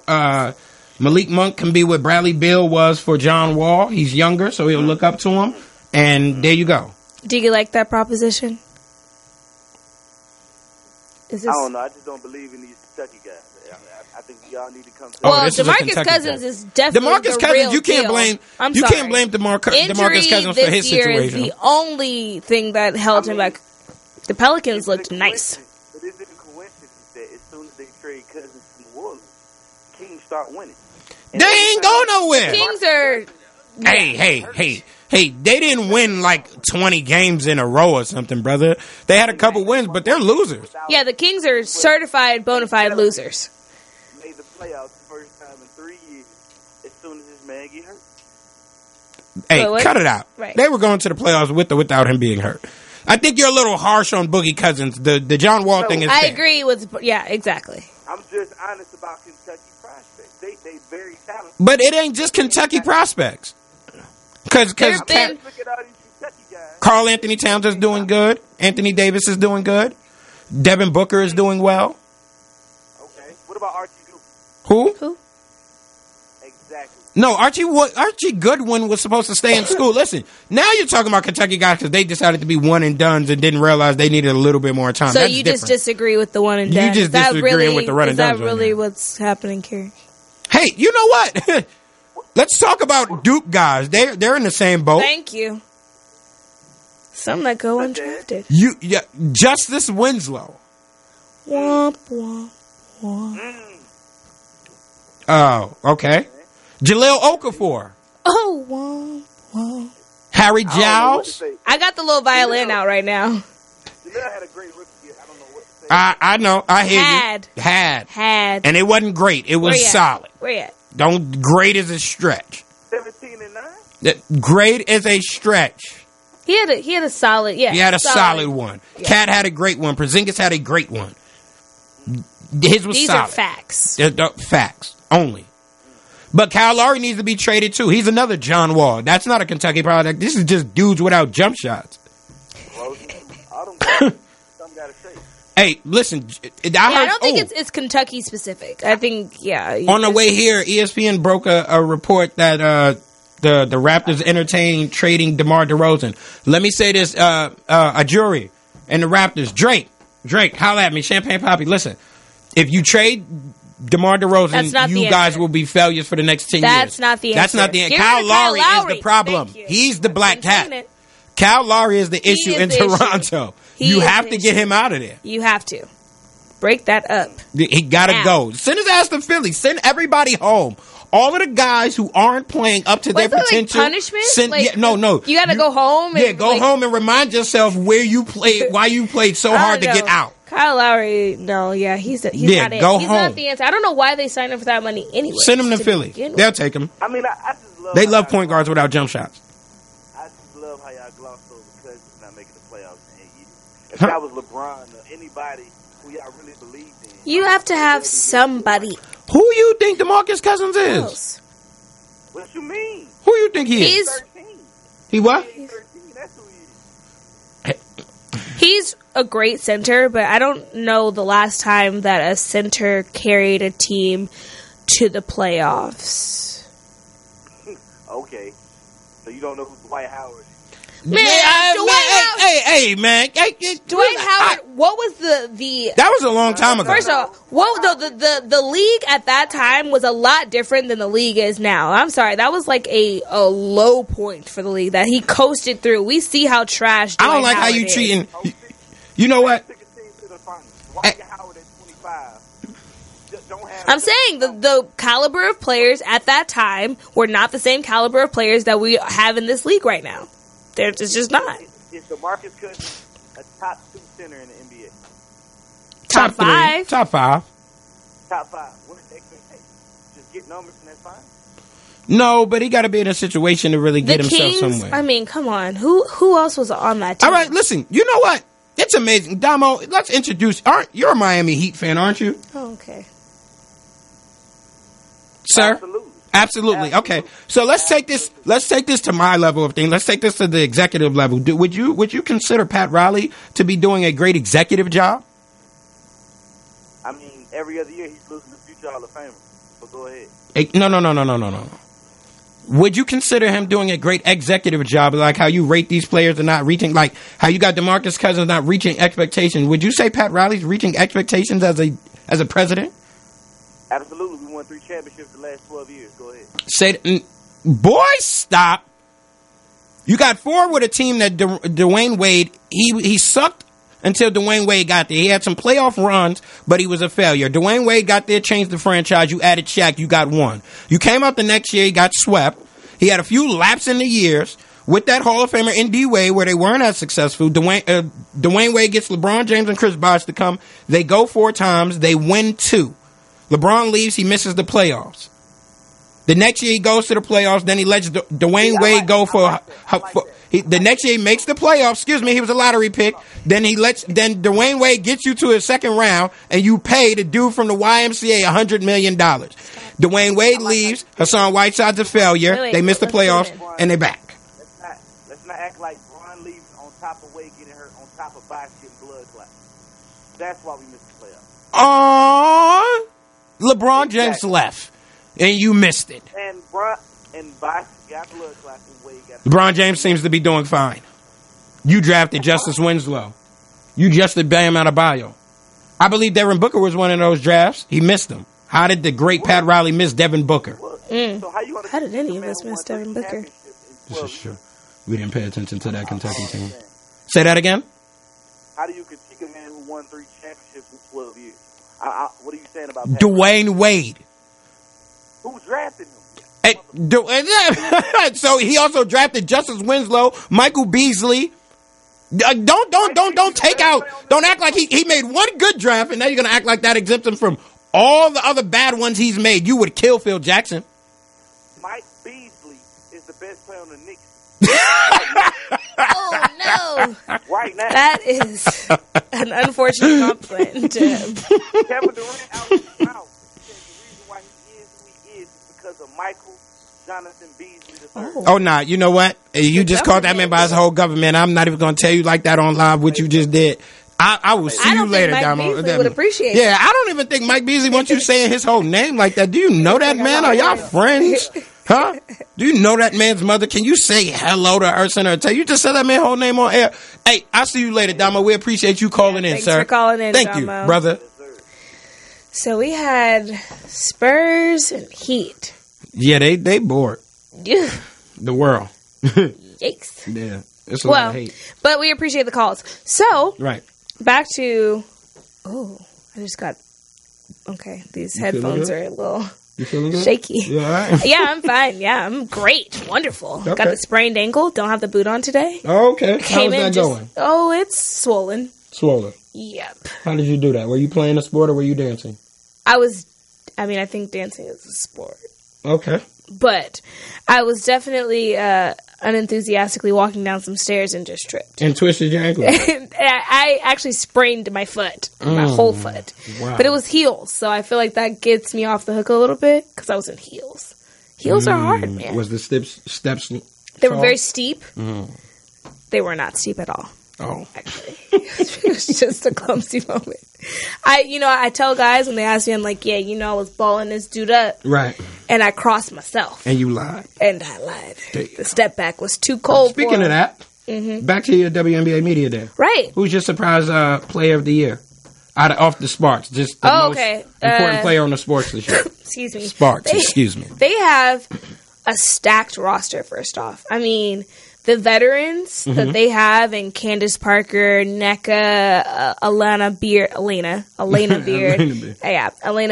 Malik Monk can be what Bradley Beal was for John Wall. He's younger, so he'll look up to him. And there you go. Do you like that proposition? Is this? I don't know. I just don't believe in these Kentucky guys. I think y'all need to come to Well, this is a DeMarcus Kentucky Cousins guy. is definitely DeMarcus the Cousins, real you can't deal. blame. I'm You sorry. can't blame DeMarcus Injury Cousins for his this year situation. is the only thing that held him back. The Pelicans looked nice. But is it a coincidence that as soon as they trade Cousins to New Orleans, Kings start winning? And They ain't go nowhere. Kings are Hey, they didn't win like 20 games in a row or something, brother. They had a couple wins, but they're losers. Yeah, the Kings are certified bona fide losers. Made the playoffs the first time in 3 years as soon as this man get hurt. Hey, Wait, what? cut it out. Right. They were going to the playoffs with or without him being hurt. I think you're a little harsh on Boogie Cousins. The John Wall thing is I fair. agree with, yeah, exactly. I'm just honest about Kentucky prospects. They very talented. But it ain't just Kentucky prospects. Because There's been- Look at all these Kentucky guys. Carl Anthony Towns is doing good. Anthony Davis is doing good. Devin Booker is doing well. Okay. What about Archie Cooper? Who? Exactly. No, Archie Goodwin was supposed to stay in school. Listen, now you're talking about Kentucky guys because they decided to be one and dones and didn't realize they needed a little bit more time. So That's you different. just disagree with the one and done. You just Is that disagreeing really, with the run and is that dones right really now. what's happening, Kerry? Hey, you know what? Let's talk about Duke guys. They're in the same boat. Thank you. Some that go undrafted. Justice Winslow. Womp, womp, womp. Oh, okay. Jaleel Okafor. Oh, womp, womp. Harry I don't know what to Giles. say. I got the little violin out right now. Janelle had a great rookie year. I don't know what to say. I know. I hear Had. you. Had. Had. And it wasn't great. It was Where you at? solid. Where you at? Great is a stretch. 17-9. Great is a stretch. He had a solid, yeah. He had a solid one. Yeah. Cat had a great one. Porzingis had a great one. His was These solid. are facts. Facts only. But Kyle Lowry needs to be traded too. He's another John Wall. That's not a Kentucky product. This is just dudes without jump shots. All them guys, some got to say. Hey, listen. I don't think it's Kentucky specific. I think, On the way here, ESPN broke a report that the Raptors entertained trading DeMar DeRozan. Let me say this, a jury and the Raptors. Drake, holla at me, Champagne Poppy. Listen, if you trade DeMar DeRozan, you guys will be failures for the next 10 years. That's not the answer. That's not the answer. Give Kyle it to Kyle Lowry Lowry. is the problem. Thank you. He's the black Been saying cat. it. Kyle Lowry is the issue is in the issue. Toronto. He You is have the to get issue. him out of there. You have to. Break that up. He gotta Now. go. Send his ass to Philly. Send everybody home. All of the guys who aren't playing up to their Was that, potential. like, punishment? No. You gotta go home. And, Go home and remind yourself where you played, why you played so I hard to don't get know. out. Kyle Lowry, no, he's not it. go He's home. not the answer. I don't know why they signed him for that money anyway. Send him to Philly. They'll take him. I mean, I just love. They how love y'all point guards without jump shots. I just love how y'all glossed over Cousins not making the playoffs in 8 years. If Huh? that was LeBron or anybody who y'all really believed in, You have to have somebody Who you think DeMarcus Cousins is? else. what you mean? Who you think he is? He's 13. He what? 13. That's who he is. he's a great center, but I don't know the last time that a center carried a team to the playoffs. Okay, so you don't know who Dwight Howard is? Man, Dwight Howard. Hey, man. Dwight Howard. What was the? That was a long time ago. First of all, the league at that time was a lot different than the league is now. I'm sorry, that was like a low point for the league that he coasted through. We see how trash. Dwight I don't like how Howard you is. treating. You know what? Took a team to the finals. Dwight Howard at 25. Just don't have. I'm saying the caliber of players at that time were not the same caliber of players that we have in this league right now. It's just not. Is DeMarcus Cousins a top 2 center in the NBA? Top three. five. Top 5. Top 5. What is the expectation? Just get numbers and that's fine. No, but he got to be in a situation to really The get himself Kings. somewhere. I mean, come on. Who else was on that team? All right, listen. You know what? It's amazing, Damo. Let's introduce. You're a Miami Heat fan, aren't you, Oh, okay. sir? Absolutely. Absolutely. Okay. So let's take this. Let's take this to my level of thing. Let's take this to the executive level. Would you consider Pat Riley to be doing a great executive job? I mean, every other year he's losing the future Hall of Famer. But go ahead. No. Would you consider him doing a great executive job, like how you rate these players and not reaching, like how you got DeMarcus Cousins not reaching expectations? Would you say Pat Riley's reaching expectations as a president? Absolutely. We won 3 championships the last 12 years. Go ahead. Boy, stop. You got 4 with a team that Dwayne Wade, he sucked until Dwayne Wade got there. He had some playoff runs, but he was a failure. Dwayne Wade got there, changed the franchise. You added Shaq, you got 1. You came out the next year, you got swept. He had a few laps in the years with that Hall of Famer in D-Wade where they weren't as successful. Dwayne Wade gets LeBron James and Chris Bosh to come. They go 4 times. They win 2. LeBron leaves. He misses the playoffs. The next year he goes to the playoffs. Then he lets Dwayne Wade go the next year he makes the playoffs. Excuse me, he was a lottery pick. Then Dwayne Wade gets you to his second round, and you pay the dude from the YMCA $100 million. Dwayne Wade leaves. Hassan Whiteside's a failure. They miss the playoffs, and they're back. Let's not act like Bron leaves on top of Wade getting hurt, on top of Bosh getting blood clots. That's why we missed the playoffs. LeBron James left, and you missed it. And Bosh got blood clots, and Wade got. LeBron James seems to be doing fine. You drafted Justice Winslow. You drafted Bam Adebayo. I believe Devin Booker was one of those drafts. He missed them. How did the great Pat Riley miss Devin Booker? So how did any of us miss Devin Booker? This is true. We didn't pay attention to that Kentucky team. Say that again? How do you critique a man who won 3 championships in 12 years? What are you saying about that? Dwayne Wade. Who drafted him? So he also drafted Justice Winslow, Michael Beasley. Don't take out. Don't act like he made one good draft, and now you're gonna act like that exempts him from all the other bad ones he's made. You would kill Phil Jackson. Mike Beasley is the best player on the Knicks. Oh no! Right now, that is an unfortunate compliment. Kevin Durant out his mouth said the reason why he is who he is because of Michael Jonathan Beasley III. Oh, nah, you know what? You just called that man by his whole government. I'm not even going to tell you like that on live what you just did. I will see you later, Damo. Beasley would appreciate Yeah, I don't even think Mike Beasley wants you saying his whole name like that. Do you know that man? Are y'all friends? Huh? Do you know that man's mother? Can you say hello to her, send her a text? You just said that man's whole name on air. Hey, I'll see you later, Damo. We appreciate you calling in, thanks sir. Thanks for calling in, Thank Damo. you, brother. So we had Spurs and Heat. Yeah, they bored. Yeah. The world. Yikes. Yeah. It's a lot of hate. But we appreciate the calls. So, right. Back to, I just got, these headphones are a little shaky. You all right? Yeah, I'm fine. Yeah, I'm great. Wonderful. Okay. Got the sprained ankle. Don't have the boot on today. Oh, okay. How's that going? Oh, it's swollen. Swollen. Yep. How did you do that? Were you playing a sport or were you dancing? I think dancing is a sport. Okay. But I was definitely unenthusiastically walking down some stairs and just tripped. And twisted your ankle? I actually sprained my foot, my whole foot. Wow. But it was heels, so I feel like that gets me off the hook a little bit because I was in heels. Heels are hard, man. Was the steps They were very steep. They were not steep at all. Oh. Actually. It was just a clumsy moment. I tell guys when they ask me, I'm like, I was balling this dude up. Right. And I crossed myself. And you lied. And I lied. The step back was too cold. Speaking of that, back to your WNBA Media Day. Right. Who's your surprise player of the year? Off the Sparks. Just the most important player on the Sports this year. Excuse me. Sparks, excuse me. They have a stacked roster, first off. I mean, the veterans that they have in Candace Parker, NECA, Elena Beard. Elena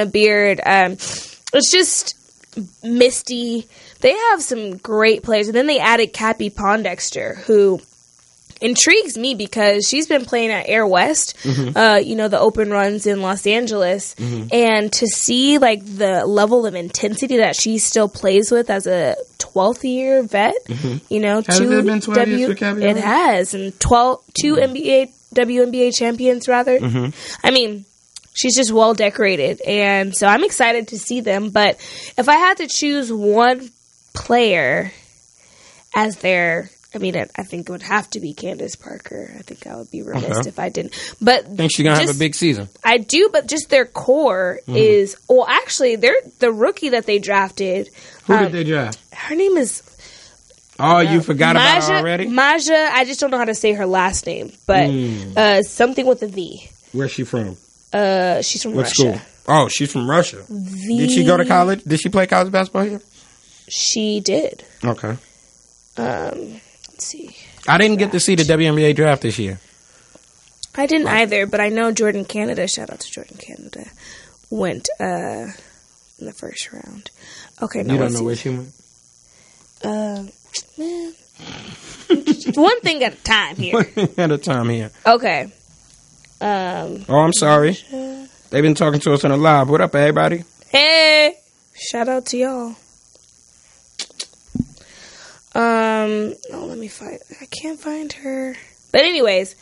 Beard. It's just Misty. They have some great players. And then they added Cappie Pondexter, who intrigues me because she's been playing at Air West, the open runs in Los Angeles. And to see like the level of intensity that she still plays with as a 12th year vet, Has it been 12 years for Cappie? It has, and two WNBA champions rather. I mean, she's just well decorated, and so I'm excited to see them. But if I had to choose one player as their, I think it would have to be Candace Parker. I think I would be remiss if I didn't. But think she's gonna have a big season. I do, but just their core is. Well, actually, they're the rookie that they drafted. Who did they draft? Her name is. Oh, you forgot about her already? Maja. I just don't know how to say her last name, but something with a V. Where's she from? She's from what Russia. School? Oh, she's from Russia. Did she go to college? Did she play college basketball here? She did. Okay. Let's see. I didn't get to see the WNBA draft this year. I didn't either, but I know Jordan Canada, shout out to Jordan Canada, went in the first round. Okay, no. You don't know where she went? Man. One thing at a time here. One thing at a time here. Okay. I'm sorry. They've been talking to us on the live. What up, everybody? Hey. Shout out to y'all. Let me find. I can't find her. But anyways,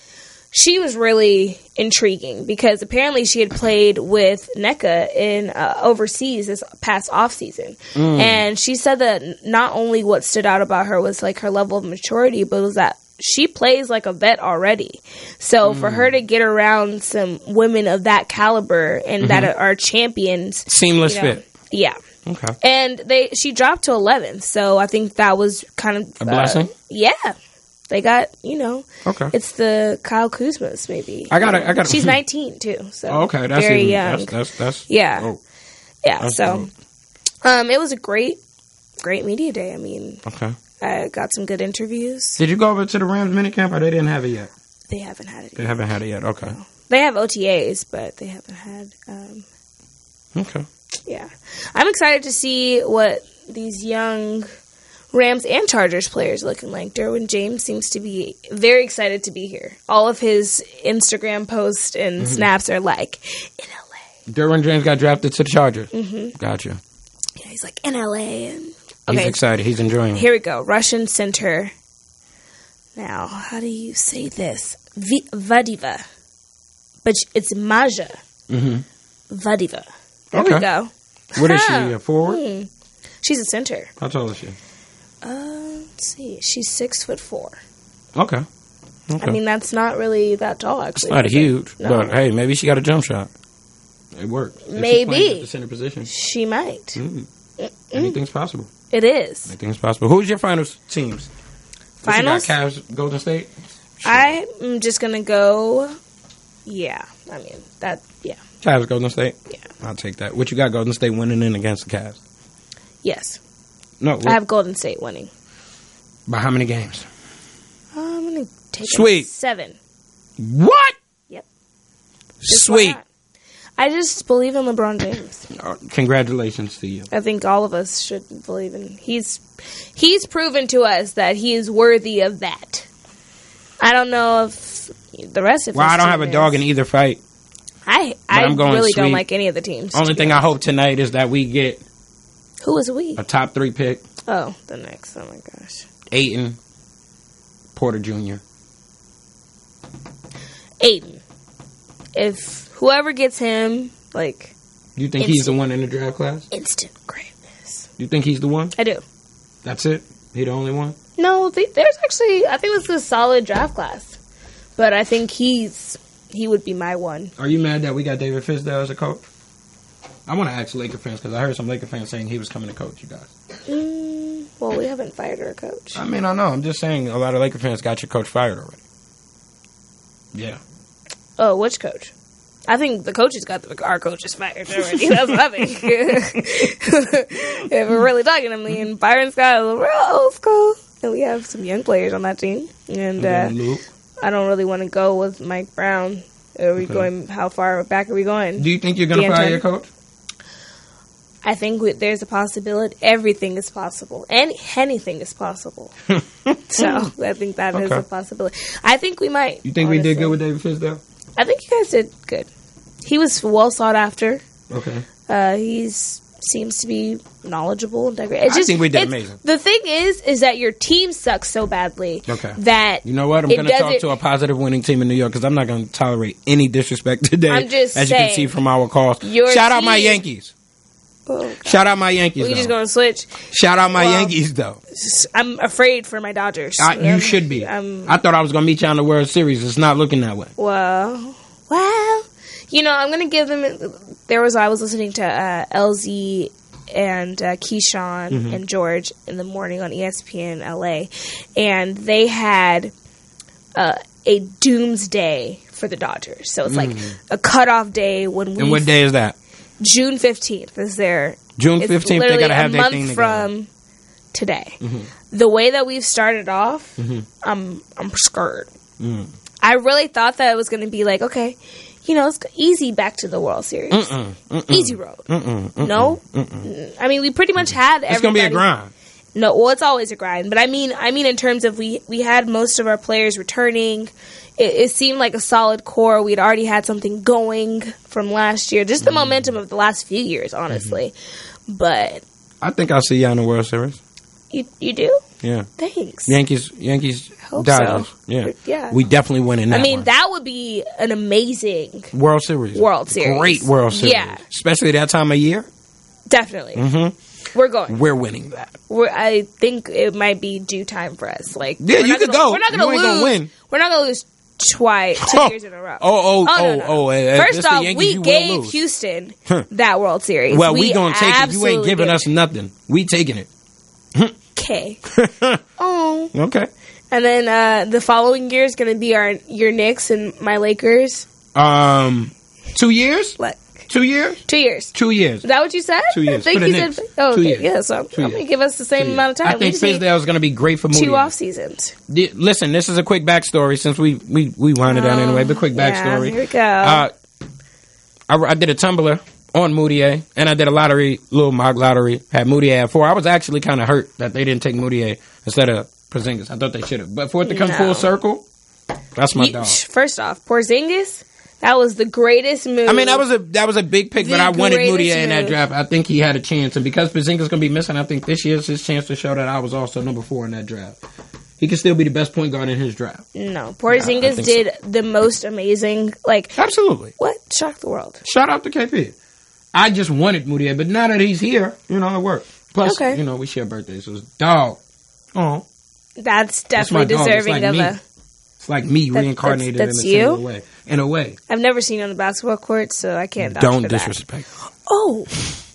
she was really intriguing because apparently she had played with NECA in overseas this past off season, and she said that not only what stood out about her was like her level of maturity, but was that she plays like a vet already. So for her to get around some women of that caliber and that are champions, seamless fit. Yeah. Okay. And she dropped to 11th, so I think that was kind of a blessing. Yeah. They got, okay. It's the Kyle Kuzmas, maybe. I got. She's 19 too, so okay, that's very even, young. That's yeah, yeah. That's so, it was a great media day. I mean, okay. I got some good interviews. Did you go over to the Rams minicamp, or they didn't have it yet? They haven't had it. They haven't had it yet. Okay. No. They have OTAs, but they haven't had. Okay. Yeah, I'm excited to see what these young Rams and Chargers players looking like. Derwin James seems to be very excited to be here. All of his Instagram posts and snaps are like, in LA. Derwin James got drafted to the Chargers. Gotcha. Yeah, he's like, in LA. And, he's excited. He's enjoying it. Here we go. Russian center. Now, how do you say this? Vadiva. But it's Maja. Vadiva. There we go. What is she, a forward? She's a center. How tall is she? Let's see. She's 6'4". Okay. I mean, that's not really that tall, actually. It's not huge, no. but hey, maybe she got a jump shot. It worked. If maybe. she's playing at the center position. She might. Anything's possible. It is. Anything's possible. Who's your finals teams? Finals? You got Cavs, Golden State? Sure. I'm just going to go, yeah. I mean, yeah. Cavs, Golden State? Yeah. I'll take that. What you got Golden State winning in against the Cavs? Yes. No. I have Golden State winning. By how many games? I'm going to take Sweet. 7. What? Yep. Sweet. I just believe in LeBron James. Congratulations to you. I think all of us should believe in. He's proven to us that he is worthy of that. I don't know if the rest of his I don't team have a dog in either fight. I really don't like any of the teams. Only thing I hope tonight is that we get who is we? A top 3 pick. Oh, the Knicks. Oh my gosh. Ayton Porter Jr. Ayton. If whoever gets him, like... You think he's the one in the draft class? Instant greatness. You think he's the one? I do. That's it? He the only one? No, there's actually... I think this is a solid draft class. But I think he would be my one. Are you mad that we got David Fizdale as a coach? I want to ask Laker fans, because I heard some Laker fans saying he was coming to coach you guys. Well, we haven't fired our coach. I mean, I know. I'm just saying a lot of Laker fans got your coach fired already. Yeah. Oh, which coach? I think the coaches got our coaches fired already. That's what I think. If we're really talking, I mean, Byron Scott is real old school. And we have some young players on that team. And I don't really want to go with Mike Brown. Are we going? How far back are we going? Do you think you're going to fire your coach? I think there's a possibility. Everything is possible. Anything is possible. So I think that is a possibility. I think we might. You think we did good with David Fizdale? I think you guys did good. He was well sought after. Okay. He seems to be knowledgeable and I think we did amazing. The thing is that your team sucks so badly that you know what? I'm going to talk to a positive winning team in New York because I'm not going to tolerate any disrespect today. I'm just as saying, you can see from our calls. Shout out my Yankees. Oh, shout out my Yankees. We just going to switch. Shout out my Yankees though. I'm afraid for my Dodgers. You should be. I thought I was going to meet you on the World Series. It's not looking that way. Well, you know, I'm going to give them. I was listening to LZ and Keyshawn and George in the morning on ESPN LA, and they had a doomsday for the Dodgers. So it's like a cutoff day when we. And what day is that? June 15th is their. June 15th. They gotta have their thing together. A month from today. The way that we've started off, I'm scared. I really thought that it was going to be like, okay, you know, it's easy back to the World Series. Easy road. No. I mean, we pretty much had everybody. It's going to be a grind. No, well, it's always a grind. But I mean, in terms of we had most of our players returning. It seemed like a solid core. We'd already had something going from last year. Just the momentum of the last few years, honestly. But I think I'll see you in the World Series. You do? Yeah. Thanks. Yankees, Hope Dodgers. so. Yeah. We definitely winning that. I mean, one. that would be an amazing World Series. Great World Series. Yeah. Especially that time of year. Definitely. Mm-hmm. We're going. We're winning that. I think it might be due time for us. Like, yeah, you could go. We're not going to lose. Gonna win. We're not going to lose twice, 2 years in a row. No. First off, we gave Houston that World Series. Well, we gonna take it. You ain't giving us nothing. We taking it. Okay. Oh. Okay. And then the following year is going to be your Knicks and my Lakers. 2 years? What? 2 years? 2 years. 2 years. Is that what you said? 2 years. I think you said. Oh, 2 okay. years. Yeah, so I'm going to give us the same amount of time. I think Fizdale is going to be great for Moody. 2 off seasons. Listen, this is a quick backstory since we wound it down anyway, but quick backstory. Here we go. I did a Tumblr on Moutier, and I did a little mock lottery. Had Moutier at 4. I was actually kind of hurt that they didn't take Moutier instead of Porzingis. I thought they should have. But for it to come full circle, that's my dog. First off, Porzingis, that was the greatest move. I mean, that was a big pick, but I wanted Moutier in that draft. I think he had a chance, and because Porzingis going to be missing, I think this year's his chance to show that I was also number 4 in that draft. He can still be the best point guard in his draft. No, Porzingis did the most amazing, absolutely. What? Shocked the world. Shout out to KP. I just wanted Moutier, but now that he's here, it worked. Plus, we share birthdays, so it's dog. Oh. That's definitely deserving of a... It's like me reincarnated in a similar way. In a way. I've never seen you on the basketball court, so I can't vouch Don't for disrespect. That. Oh,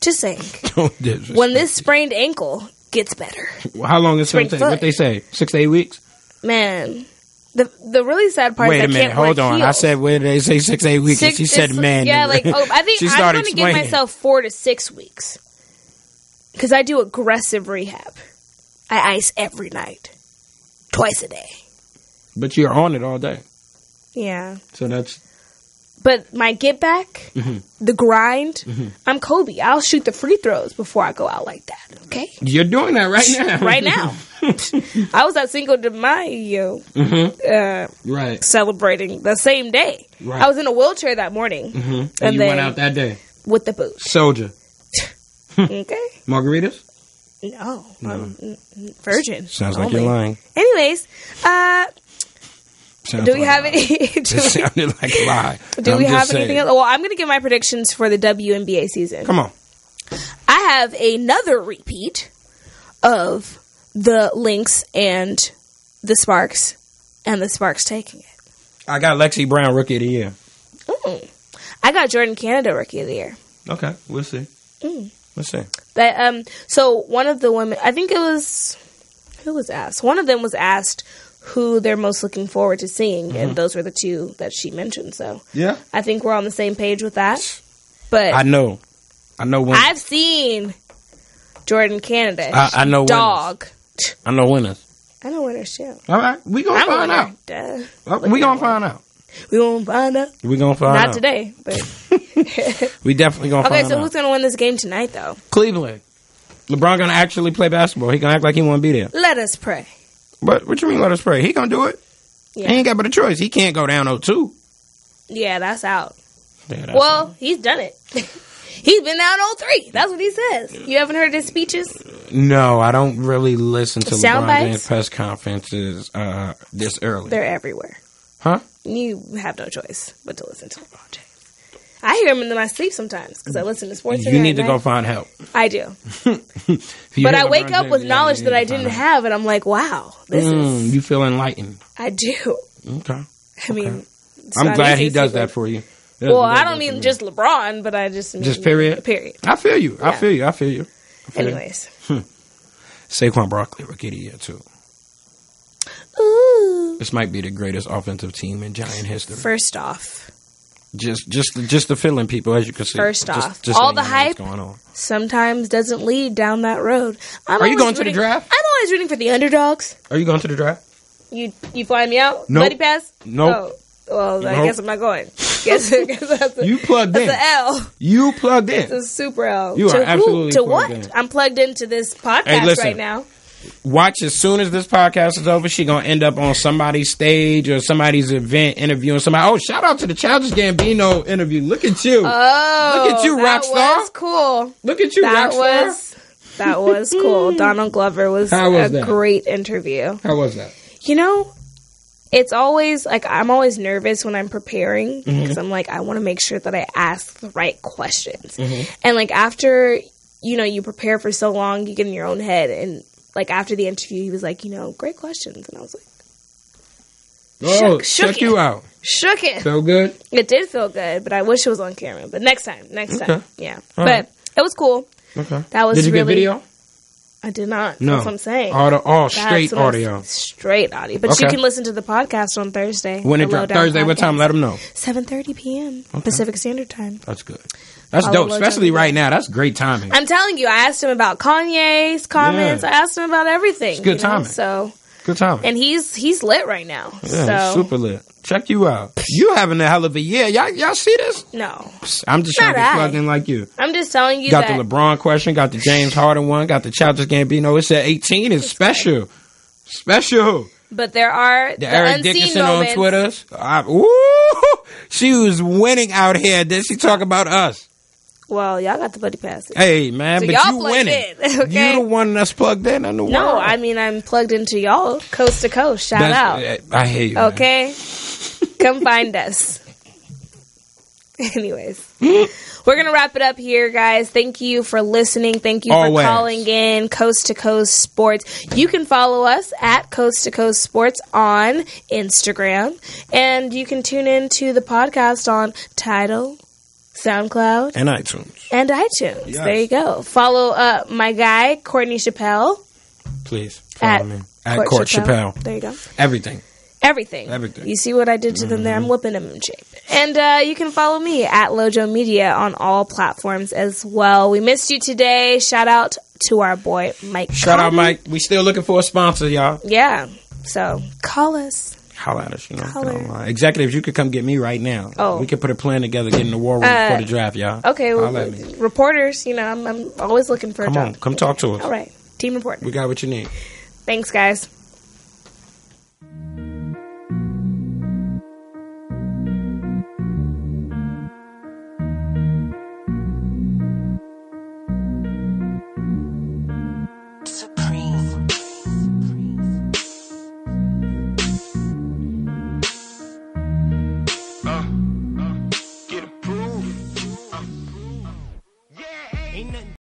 just saying. Don't disrespect. When this sprained ankle gets better. Well, how long is it going to take? What they say? 6 to 8 weeks? Man. The really sad part is I can't wear heels. Hold on. I said, where did they say 6 to 8 weeks? And she said, man. Yeah, I think I'm going to give myself 4 to 6 weeks. Because I do aggressive rehab. I ice every night. Twice a day. But you're on it all day. Yeah. So that's... But my get back, the grind, I'm Kobe. I'll shoot the free throws before I go out like that, okay? You're doing that right now. Right now. I was at Cinco de Mayo right. celebrating the same day. Right. I was in a wheelchair that morning. And you went out that day? With the boots. Soldier. Okay. Margaritas? No. Virgin. Sounds like you're lying. Anyways, do we have any? It sounded like a lie. Do we have anything else? Well, I'm going to give my predictions for the WNBA season. Come on. I have another repeat of the Lynx and the Sparks, and the Sparks taking it. I got Lexi Brown Rookie of the Year. I got Jordan Canada Rookie of the Year. Okay, we'll see. Let's see. So one of the women, I think it was, who was asked? One of them was asked who they're most looking forward to seeing, and those were the two that she mentioned. So yeah, I think we're on the same page with that. But I know winners. I've seen Jordan Canada. I know dog. Winners. I know winners. I know winners too. All right, we gonna find out. We gonna find out. We gonna find out. We gonna find out. Not today, but we definitely gonna find out. Okay, so who's gonna win this game tonight, though? Cleveland. LeBron gonna actually play basketball. He gonna act like he wanna be there. Let us pray. But what you mean? Let us pray. He gonna do it. Yeah. He ain't got but a choice. He can't go down 0-2. Yeah, that's out. Yeah, he's done it. He's been down 0-3. That's what he says. You haven't heard his speeches? No, I don't really listen to Sound LeBron bites? James press conferences this early. They're everywhere. Huh? You have no choice but to listen to LeBron James. I hear him in my sleep sometimes because I listen to sports. You need to go find help. I do. But I wake up with knowledge that I didn't have, and I'm like, wow, this is... You feel enlightened. I do. Okay. I mean... I'm glad he does that for you. Well, I don't mean just LeBron, but I just mean... Just period? Period. I feel you. I feel you. Anyways. Saquon Barkley, Rookie of the Year, too. Ooh. This might be the greatest offensive team in Giant history. First off... Just the feeling, people, as you can see. First off, just all the hype sometimes doesn't lead down that road. Are you going to the draft? I'm always rooting for the underdogs. Are you going to the draft? You flying me out? Nope. Buddy pass? Nope. Oh, well, I guess I'm not going. Guess that's you plugged in. That's an L. You plugged in. It's a super L. You are absolutely to plugged what? in. I'm plugged into this podcast right now. watch as soon as this podcast is over. She gonna end up on somebody's stage or somebody's event interviewing somebody. Oh, shout out to the Childish Gambino interview. Look at you. Oh, look at you, rock star. That was cool. Look at you, rock star. That was cool. Donald Glover was a great interview. How was that? You know, it's always like I'm always nervous when I'm preparing because I'm like, I want to make sure that I ask the right questions. And like after, you know, you prepare for so long, you get in your own head. And like after the interview, he was like, you know, great questions. And I was like, shook you out. Shook it. Feel good? It did feel good, but I wish it was on camera. But next time. Yeah. All but right. It was cool. Okay. That was Did you really, get video? I did not. No. That's what I'm saying. All straight audio. Straight audio. But you can listen to the podcast on Thursday. When it drops Thursday, what time? Let them know. 7:30 p.m. Pacific Standard Time. That's good. That's dope, especially right now. That's great timing. I'm telling you, I asked him about Kanye's comments. I asked him about everything. It's good timing. So good timing. And he's lit right now. Yeah, he's super lit. Check you out. You having a hell of a year. Y'all see this? No. I'm just trying to get plugged in like you. I'm just telling you got the LeBron question, got the James Harden one, got the Childish Gambino. It said 18 is special. Special. But there are the Eric Dickinson moments. On Twitter. She was winning out here. Then she talk about us. Well, y'all got the buddy passes. Hey, man, so but you winning. Okay? You the one that's plugged in the world. No, I mean, I'm plugged into y'all coast to coast. Shout out. I hear you. Okay? Come find us. Anyways. We're going to wrap it up here, guys. Thank you for listening. Thank you for calling in Coast to Coast Sports. You can follow us at Coast to Coast Sports on Instagram. And you can tune in to the podcast on Tidal, SoundCloud, and iTunes. Yes. There you go. Follow my guy, Courtney Chappelle. Please follow me. At Court Chappelle. There you go. Everything. You see what I did to them there? I'm whipping them in shape. And you can follow me at Lojo Media on all platforms as well. We missed you today. Shout out to our boy, Mike. Shout out, Mike. We still looking for a sponsor, y'all. Yeah. So call us. Holler at us, you know. Executives, you could come get me right now. Oh. We could put a plan together, get in the war room before the draft, y'all. Okay, well, reporters, you know, I'm always looking for a job. Come talk to us. All right. Team reporter. We got what you need. Thanks, guys.